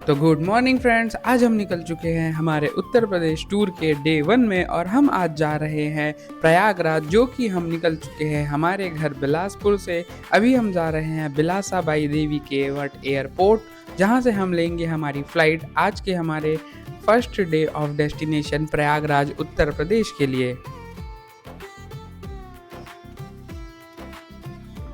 तो good morning friends, आज हम निकल चुके हैं हमारे उत्तर प्रदेश टूर के डे 1 में और हम आज जा रहे हैं प्रयागराज, जो कि हम निकल चुके हैं हमारे घर बिलासपुर से। अभी हम जा रहे हैं बिलासा बाई देवी केवट एयरपोर्ट, जहां से हम लेंगे हमारी फ़्लाइट आज के हमारे first day of destination Prayagraj Uttar Pradesh के लिए।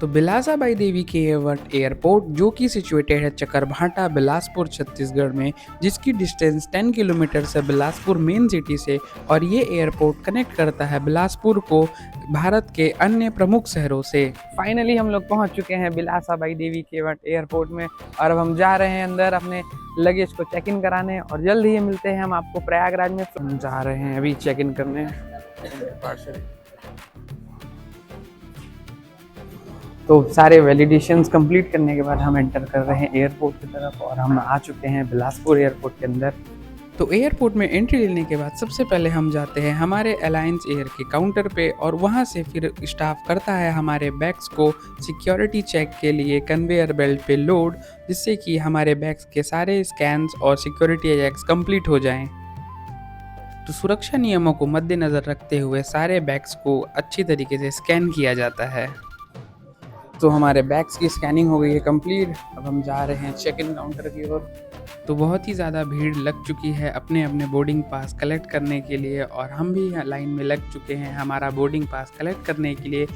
तो बिलासा बाई देवी केवट एयरपोर्ट, जो कि सिचुएटेड है चकरभाटा बिलासपुर छत्तीसगढ़ में, जिसकी डिस्टेंस 10 किलोमीटर है बिलासपुर मेन सिटी से। और ये एयरपोर्ट कनेक्ट करता है बिलासपुर को भारत के अन्य प्रमुख शहरों से। फाइनली हम लोग पहुंच चुके हैं बिलासा बाई देवी केवट एयरपोर्ट में और अब हम जा रहे हैं अंदर अपने लगेज को चेक इन कराने और जल्द ही मिलते हैं हम आपको प्रयागराज में। हम जा रहे हैं अभी चेक इन करने पार्सल। तो सारे वैलिडेशंस कंप्लीट करने के बाद हम एंटर कर रहे हैं एयरपोर्ट की तरफ और हम आ चुके हैं बिलासपुर एयरपोर्ट के अंदर। तो एयरपोर्ट में एंट्री लेने के बाद सबसे पहले हम जाते हैं हमारे अलायंस एयर के काउंटर पे और वहाँ से फिर स्टाफ करता है हमारे बैग्स को सिक्योरिटी चेक के लिए कन्वेयर बेल्ट पे लोड, जिससे कि हमारे बैग्स के सारे स्कैन्स और सिक्योरिटी चेक्स कंप्लीट हो जाएँ। तो सुरक्षा नियमों को मद्देनज़र रखते हुए सारे बैग्स को अच्छी तरीके से स्कैन किया जाता है। तो हमारे बैग्स की स्कैनिंग हो गई है कंप्लीट। अब हम जा रहे हैं चेक इन काउंटर की ओर। तो बहुत ही ज़्यादा भीड़ लग चुकी है अपने अपने बोर्डिंग पास कलेक्ट करने के लिए और हम भी लाइन में लग चुके हैं हमारा बोर्डिंग पास कलेक्ट करने के लिए।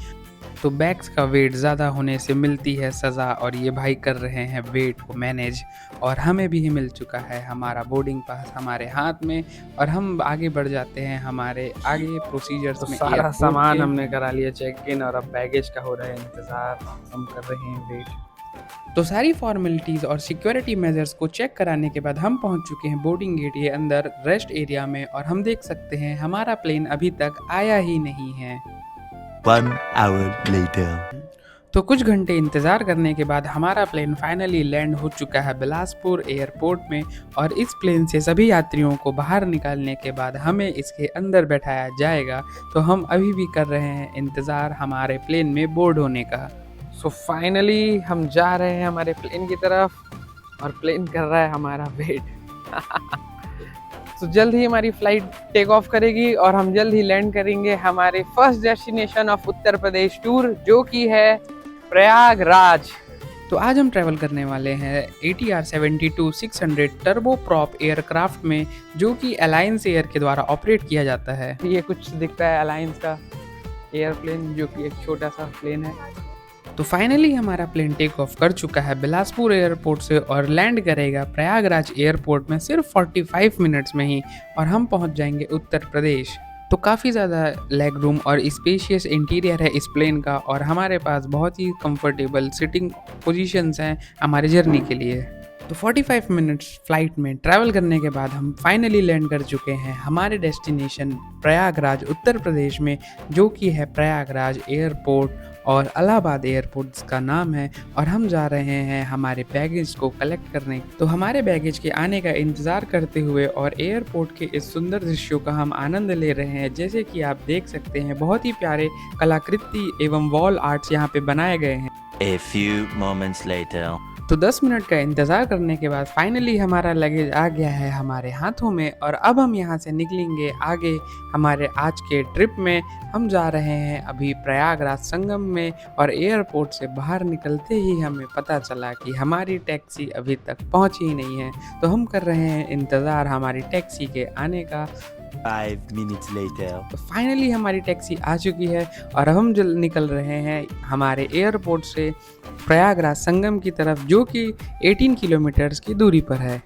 तो बैग्स का वेट ज़्यादा होने से मिलती है सज़ा और ये भाई कर रहे हैं वेट को मैनेज। और हमें भी मिल चुका है हमारा बोर्डिंग पास हमारे हाथ में और हम आगे बढ़ जाते हैं हमारे आगे प्रोसीजर्स में। सारा सामान हमने करा लिया चेक इन और अब बैगेज का हो रहा है इंतज़ार, हम कर रहे हैं वेट। तो सारी फॉर्मेलिटीज़ और सिक्योरिटी मेजर्स को चेक कराने के बाद हम पहुंच चुके हैं बोर्डिंग गेट के अंदर रेस्ट एरिया में और हम देख सकते हैं हमारा प्लेन अभी तक आया ही नहीं है। 1 hour later. तो कुछ घंटे इंतज़ार करने के बाद हमारा प्लेन फाइनली लैंड हो चुका है बिलासपुर एयरपोर्ट में और इस प्लेन से सभी यात्रियों को बाहर निकालने के बाद हमें इसके अंदर बैठाया जाएगा। तो हम अभी भी कर रहे हैं इंतज़ार हमारे प्लेन में बोर्ड होने का। सो फाइनली हम जा रहे हैं हमारे प्लेन की तरफ और प्लेन कर रहा है हमारा वेट। तो जल्द ही हमारी फ्लाइट टेक ऑफ करेगी और हम जल्द ही लैंड करेंगे हमारे first destination of Uttar Pradesh tour, जो कि है प्रयागराज। तो आज हम ट्रैवल करने वाले हैं ATR 72-600 टर्बो प्रॉप एयरक्राफ्ट में, जो कि अलायंस एयर के द्वारा ऑपरेट किया जाता है। ये कुछ दिखता है अलायंस का एयरप्लेन, जो कि एक छोटा सा प्लेन है। तो फाइनली हमारा प्लेन टेक ऑफ कर चुका है बिलासपुर एयरपोर्ट से और लैंड करेगा प्रयागराज एयरपोर्ट में सिर्फ 45 मिनट्स में ही और हम पहुंच जाएंगे उत्तर प्रदेश। तो काफ़ी ज़्यादा लेग रूम और स्पेशियस इंटीरियर है इस प्लेन का और हमारे पास बहुत ही कंफर्टेबल सिटिंग पोजीशंस हैं हमारे जर्नी के लिए। तो 45 मिनट्स फ्लाइट में ट्रैवल करने के बाद हम फाइनली लैंड कर चुके हैं हमारे डेस्टिनेशन प्रयागराज उत्तर प्रदेश में, जो कि है प्रयागराज एयरपोर्ट और इलाहाबाद एयरपोर्ट का नाम है। और हम जा रहे हैं हमारे बैगेज को कलेक्ट करने। तो हमारे बैगेज के आने का इंतज़ार करते हुए और एयरपोर्ट के इस सुंदर दृश्यों का हम आनंद ले रहे हैं। जैसे कि आप देख सकते हैं बहुत ही प्यारे कलाकृति एवं वॉल आर्ट्स यहाँ पे बनाए गए हैं। A few moments later. तो 10 मिनट का इंतज़ार करने के बाद फाइनली हमारा लगेज आ गया है हमारे हाथों में और अब हम यहाँ से निकलेंगे आगे हमारे आज के ट्रिप में। हम जा रहे हैं अभी प्रयागराज संगम में और एयरपोर्ट से बाहर निकलते ही हमें पता चला कि हमारी टैक्सी अभी तक पहुँची ही नहीं है। तो हम कर रहे हैं इंतज़ार हमारी टैक्सी के आने का। 5 minutes later. तो फाइनली हमारी टैक्सी आ चुकी है और हम निकल रहे हैं हमारे एयरपोर्ट से प्रयागराज संगम की तरफ, जो कि 18 किलोमीटर्स की दूरी पर है।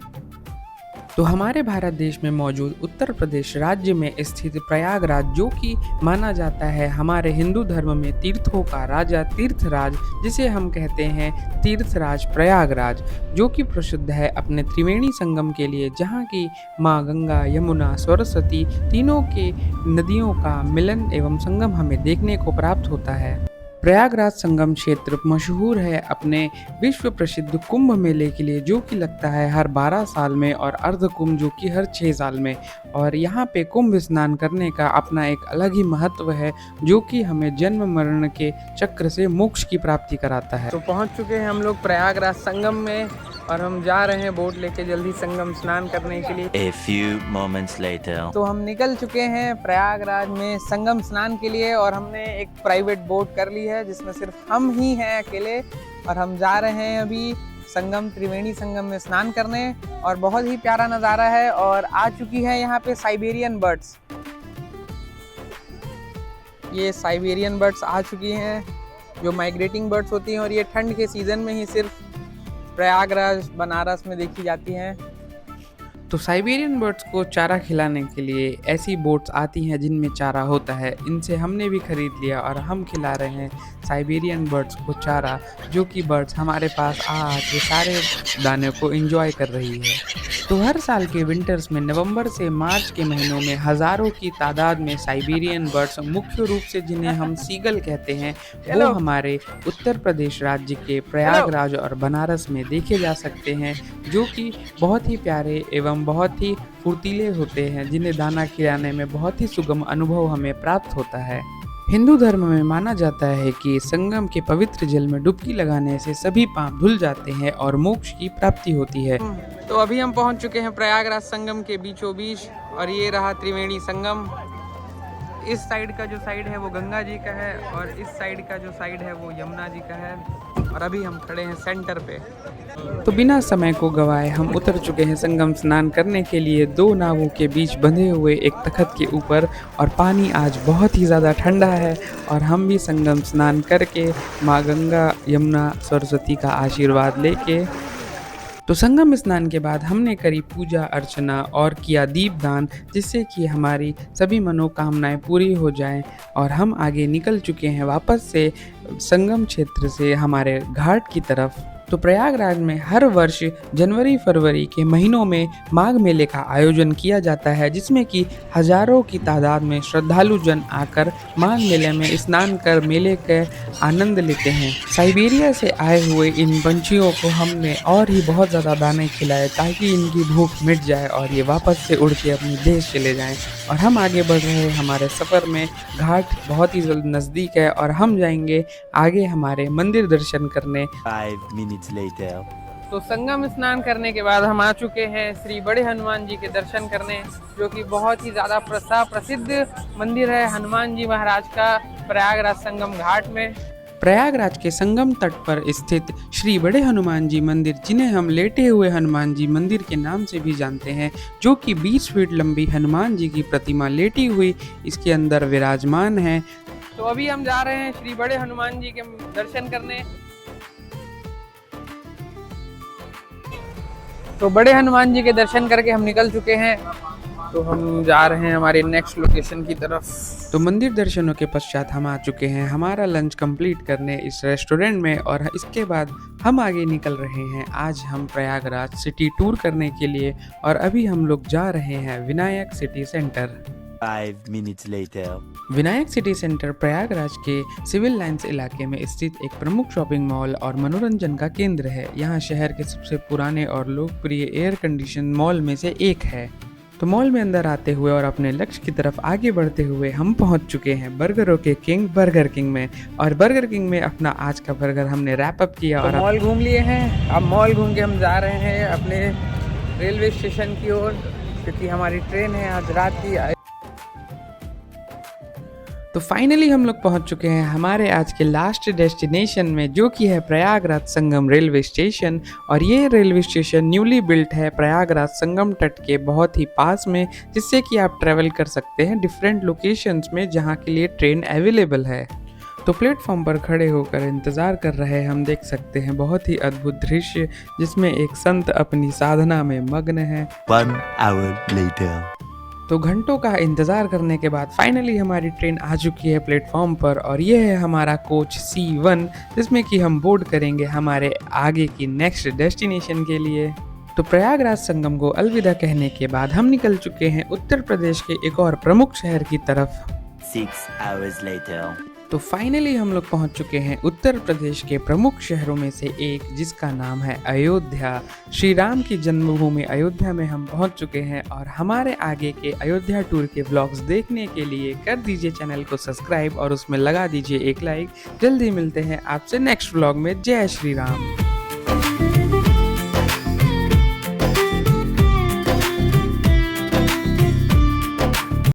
तो हमारे भारत देश में मौजूद उत्तर प्रदेश राज्य में स्थित प्रयागराज, जो कि माना जाता है हमारे हिंदू धर्म में तीर्थों का राजा तीर्थराज, जिसे हम कहते हैं तीर्थराज प्रयागराज, जो कि प्रसिद्ध है अपने त्रिवेणी संगम के लिए, जहाँ की माँ गंगा, यमुना, सरस्वती तीनों के नदियों का मिलन एवं संगम हमें देखने को प्राप्त होता है। प्रयागराज संगम क्षेत्र मशहूर है अपने विश्व प्रसिद्ध कुंभ मेले के लिए, जो कि लगता है हर 12 साल में, और अर्ध कुंभ जो कि हर 6 साल में। और यहाँ पे कुंभ स्नान करने का अपना एक अलग ही महत्व है, जो कि हमें जन्म मरण के चक्र से मोक्ष की प्राप्ति कराता है। तो पहुँच चुके हैं हम लोग प्रयागराज संगम में और हम जा रहे हैं बोट लेके जल्दी संगम स्नान करने के लिए। A few moments later. तो हम निकल चुके हैं प्रयागराज में संगम स्नान के लिए और हमने एक प्राइवेट बोट कर ली है जिसमें सिर्फ हम ही हैं अकेले, और हम जा रहे हैं अभी संगम त्रिवेणी संगम में स्नान करने। और बहुत ही प्यारा नज़ारा है और आ चुकी है यहाँ पे साइबेरियन बर्ड्स। ये साइबेरियन बर्ड्स आ चुकी हैं जो माइग्रेटिंग बर्ड्स होती हैं, और ये ठंड के सीज़न में ही सिर्फ प्रयागराज बनारस में देखी जाती हैं। तो साइबेरियन बर्ड्स को चारा खिलाने के लिए ऐसी बोट्स आती हैं जिनमें चारा होता है। इनसे हमने भी ख़रीद लिया और हम खिला रहे हैं साइबेरियन बर्ड्स को चारा, जो कि बर्ड्स हमारे पास आके सारे दाने को एंजॉय कर रही है। तो हर साल के विंटर्स में नवंबर से मार्च के महीनों में हज़ारों की तादाद में साइबेरियन बर्ड्स, मुख्य रूप से जिन्हें हम सीगल कहते हैं, वो हमारे उत्तर प्रदेश राज्य के प्रयागराज और बनारस में देखे जा सकते हैं, जो कि बहुत ही प्यारे एवं बहुत ही फुर्तीले होते हैं, जिन्हें दाना खिलाने में बहुत ही सुगम अनुभव हमें प्राप्त होता है। हिंदू धर्म में माना जाता है कि संगम के पवित्र जल में डुबकी लगाने से सभी पाप धुल जाते हैं और मोक्ष की प्राप्ति होती है। तो अभी हम पहुंच चुके हैं प्रयागराज संगम के बीचों बीच, और ये रहा त्रिवेणी संगम। इस साइड का जो साइड है वो गंगा जी का है और इस साइड का जो साइड है वो यमुना जी का है, और अभी हम खड़े हैं सेंटर पे। तो बिना समय को गवाए हम उतर चुके हैं संगम स्नान करने के लिए, दो नावों के बीच बंधे हुए एक तख्त के ऊपर। और पानी आज बहुत ही ज़्यादा ठंडा है और हम भी संगम स्नान करके माँ गंगा यमुना सरस्वती का आशीर्वाद लेके, तो संगम स्नान के बाद हमने करी पूजा अर्चना और किया दीपदान, जिससे कि हमारी सभी मनोकामनाएं पूरी हो जाएं। और हम आगे निकल चुके हैं वापस से संगम क्षेत्र से हमारे घाट की तरफ। तो प्रयागराज में हर वर्ष जनवरी फरवरी के महीनों में माघ मेले का आयोजन किया जाता है, जिसमें कि हजारों की तादाद में श्रद्धालु जन आकर माघ मेले में स्नान कर मेले के आनंद लेते हैं। साइबेरिया से आए हुए इन पंछियों को हमने और ही बहुत ज़्यादा दाने खिलाए ताकि इनकी भूख मिट जाए और ये वापस से उड़ के अपने देश चले जाएं। और हम आगे बढ़ रहे हैं हमारे सफ़र में। घाट बहुत ही जल्द नज़दीक है और हम जाएंगे आगे हमारे मंदिर दर्शन करने। 5 minutes later. तो संगम स्नान करने के बाद हम आ चुके हैं श्री बड़े हनुमान जी के दर्शन करने, जो कि बहुत ही ज़्यादा प्रसिद्ध मंदिर है हनुमान जी महाराज का प्रयागराज संगम घाट में। प्रयागराज के संगम तट पर स्थित श्री बड़े हनुमान जी मंदिर, जिन्हें हम लेटे हुए हनुमान जी मंदिर के नाम से भी जानते हैं, जो कि 20 फीट लंबी हनुमान जी की प्रतिमा लेटी हुई इसके अंदर विराजमान है। तो अभी हम जा रहे हैं श्री बड़े हनुमान जी के दर्शन करने। तो बड़े हनुमान जी के दर्शन करके हम निकल चुके हैं, तो हम जा रहे हैं हमारे नेक्स्ट लोकेशन की तरफ। तो मंदिर दर्शनों के पश्चात हम आ चुके हैं हमारा लंच कंप्लीट करने इस रेस्टोरेंट में, और इसके बाद हम आगे निकल रहे हैं। आज हम प्रयागराज सिटी टूर करने के लिए, और अभी हम लोग जा रहे हैं Vinayak city centre. 5 minutes later. Vinayak city centre Prayagraj के सिविल लाइंस इलाके में स्थित एक प्रमुख शॉपिंग मॉल और मनोरंजन का केंद्र है। यहाँ शहर के सबसे पुराने और लोकप्रिय एयर कंडीशन मॉल में से एक है। तो मॉल में अंदर आते हुए और अपने लक्ष्य की तरफ आगे बढ़ते हुए हम पहुंच चुके हैं बर्गरों के किंग बर्गर किंग में, और बर्गर किंग में अपना आज का बर्गर हमने रैप अप किया। और मॉल घूम लिए हैं। अब मॉल घूम के हम जा रहे हैं अपने रेलवे स्टेशन की ओर, क्योंकि हमारी ट्रेन है आज रात की। तो फाइनली हम लोग पहुंच चुके हैं हमारे आज के लास्ट डेस्टिनेशन में, जो कि है प्रयागराज संगम रेलवे स्टेशन। और ये रेलवे स्टेशन न्यूली बिल्ट है प्रयागराज संगम तट के बहुत ही पास में, जिससे कि आप ट्रैवल कर सकते हैं डिफरेंट लोकेशंस में जहां के लिए ट्रेन अवेलेबल है। तो प्लेटफॉर्म पर खड़े होकर इंतज़ार कर रहे हम देख सकते हैं बहुत ही अद्भुत दृश्य, जिसमें एक संत अपनी साधना में मग्न है। 1 hour later. तो घंटों का इंतज़ार करने के बाद फाइनली हमारी ट्रेन आ चुकी है प्लेटफॉर्म पर, और ये है हमारा कोच C1, जिसमें कि हम बोर्ड करेंगे हमारे आगे की नेक्स्ट डेस्टिनेशन के लिए। तो प्रयागराज संगम को अलविदा कहने के बाद हम निकल चुके हैं उत्तर प्रदेश के एक और प्रमुख शहर की तरफ। 6 hours later. तो फाइनली हम लोग पहुंच चुके हैं उत्तर प्रदेश के प्रमुख शहरों में से एक, जिसका नाम है अयोध्या। श्री राम की जन्मभूमि अयोध्या में हम पहुंच चुके हैं, और हमारे आगे के अयोध्या टूर के व्लॉग्स देखने के लिए कर दीजिए चैनल को सब्सक्राइब और उसमें लगा दीजिए एक लाइक। जल्दी मिलते हैं आपसे नेक्स्ट व्लॉग में। जय श्री राम।